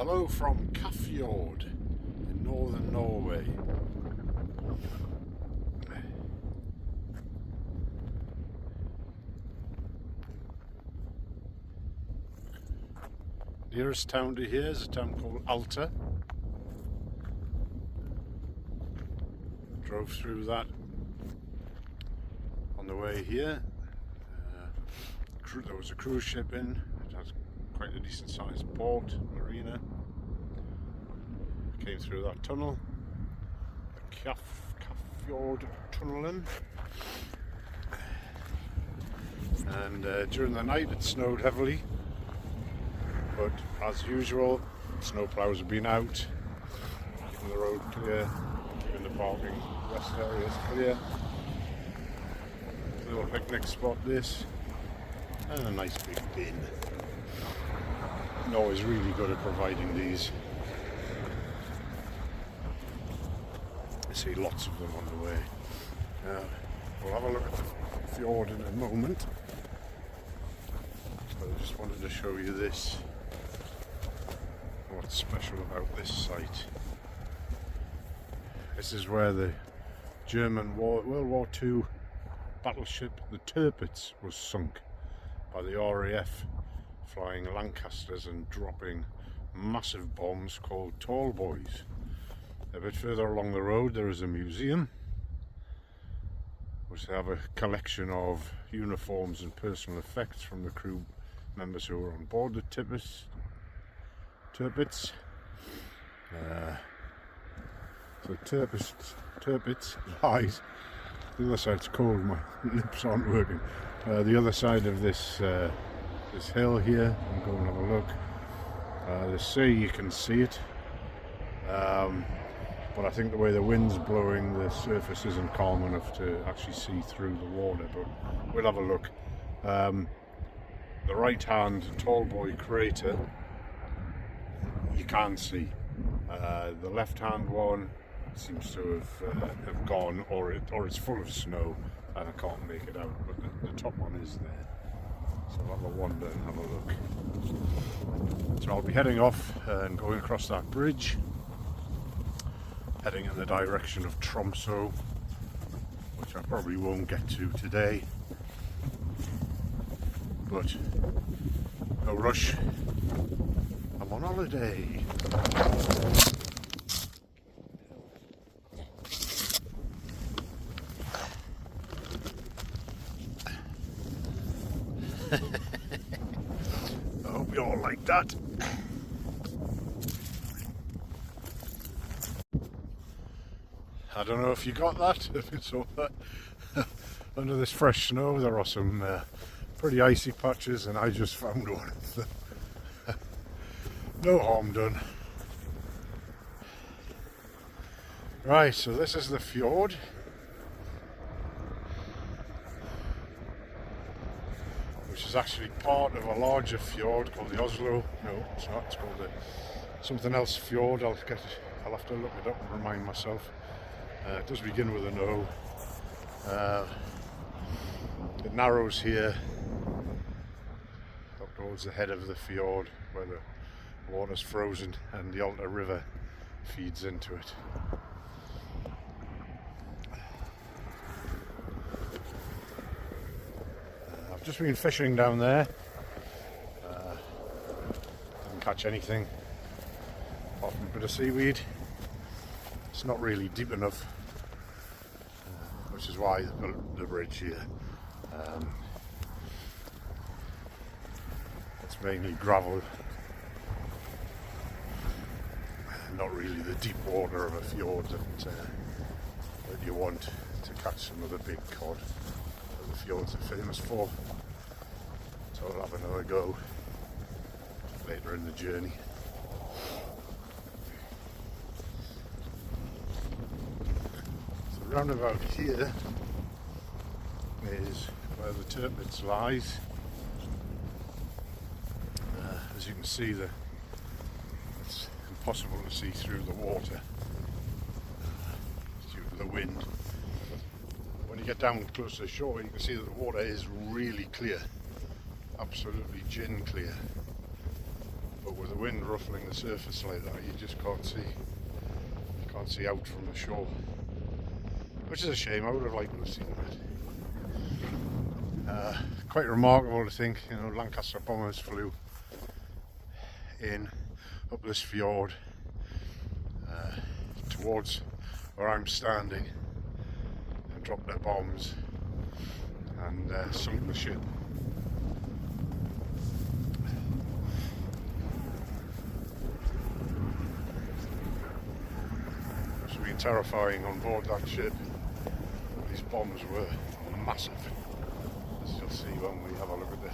Hello from Kafjord in northern Norway. Nearest town to here is a town called Alta. Drove through that on the way here. There was a cruise ship in. It has quite a decent sized port, marina. Came through that tunnel, the Kafjord tunnel, and during the night it snowed heavily, but as usual snow plows have been out, keeping the road clear, keeping the parking rest areas clear. Little picnic spot this, and a nice big bin. Norway's really good at providing these. I see lots of them on the way. We'll have a look at the fjord in a moment, but I just wanted to show you this. What's special about this site? This is where the German World War II battleship, the Tirpitz, was sunk by the RAF, flying Lancasters and dropping massive bombs called tall boys. A bit further along the road there is a museum which they have a collection of uniforms and personal effects from the crew members who were on board the Tirpitz. So Tirpitz lies. The other side's cold, my lips aren't working. The other side of this this hill here, and go and have a look. The sea, you can see it. But I think the way the wind's blowing, the surface isn't calm enough to actually see through the water, but we'll have a look. The right hand tall boy crater you can't see. The left hand one seems to have gone, or it's full of snow and I can't make it out, but the top one is there. So I'll have a wander and have a look. So I'll be heading off and going across that bridge, heading in the direction of Tromsø, which I probably won't get to today, but no rush, I'm on holiday. I hope you all like that. I don't know if you got that, if you saw that. Under this fresh snow there are some pretty icy patches, and I just found one. No harm done. Right, so this is the fjord. Which is actually part of a larger fjord called the Oslo. No, it's not. It's called something else fjord. I'll have to look it up and remind myself. It does begin with an O. It narrows here up towards the head of the fjord, where the water's frozen and the Alta River feeds into it. I've just been fishing down there. Didn't catch anything apart from a bit of seaweed. It's not really deep enough, which is why the bridge here. It's mainly gravel, not really the deep water of a fjord that you want to catch some of the big cod that the fjords are famous for. So I'll have another go later in the journey. Round about here is where the Tirpitz lies. As you can see, it's impossible to see through the water due to the wind. When you get down close to the shore, you can see that the water is really clear, absolutely gin clear. but with the wind ruffling the surface like that, you just can't see out from the shore, which is a shame. I would have liked to have seen that. Quite remarkable to think, you know, Lancaster bombers flew in up this fjord towards where I'm standing and dropped their bombs and sunk the ship. Must have been terrifying on board that ship. These bombs were massive, as you'll see when we have a look at the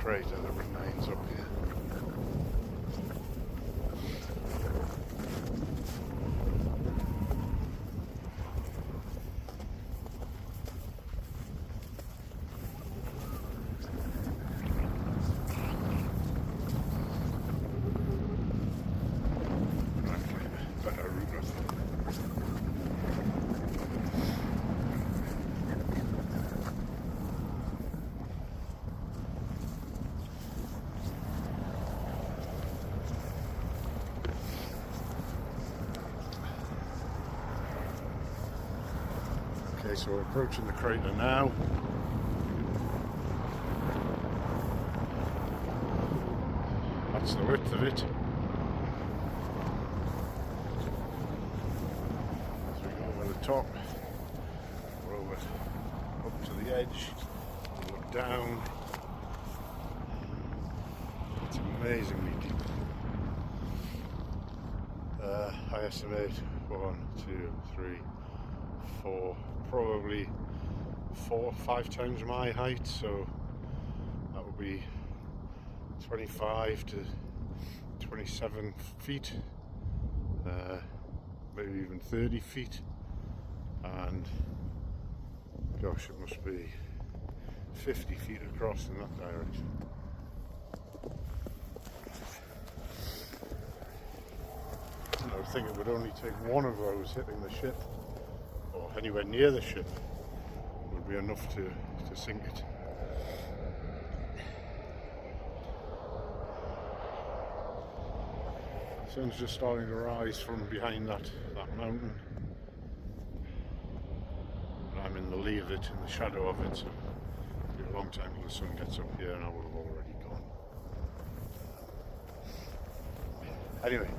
crater that remains up here. Okay, so we're approaching the crater now. That's the width of it. So we go over the top, we're over up to the edge, and look down. It's amazingly deep. I estimate 1, 2, 3, 4, probably 4 or 5 times my height, so that would be 25 to 27 feet, maybe even 30 feet, and gosh, it must be 50 feet across in that direction. I would think it would only take one of those hitting the ship, or anywhere near the ship, would be enough to sink it. The sun's just starting to rise from behind that mountain. And I'm in the lee of it, in the shadow of it, so it'll be a long time till the sun gets up here and I will have already gone. Anyway,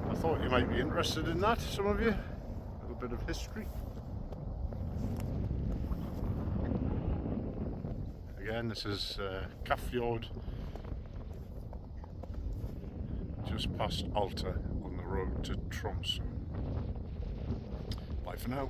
I thought you might be interested in that, some of you. A little bit of history. Again, this is Caffjord, just past Alta on the road to Tromsø. Bye for now.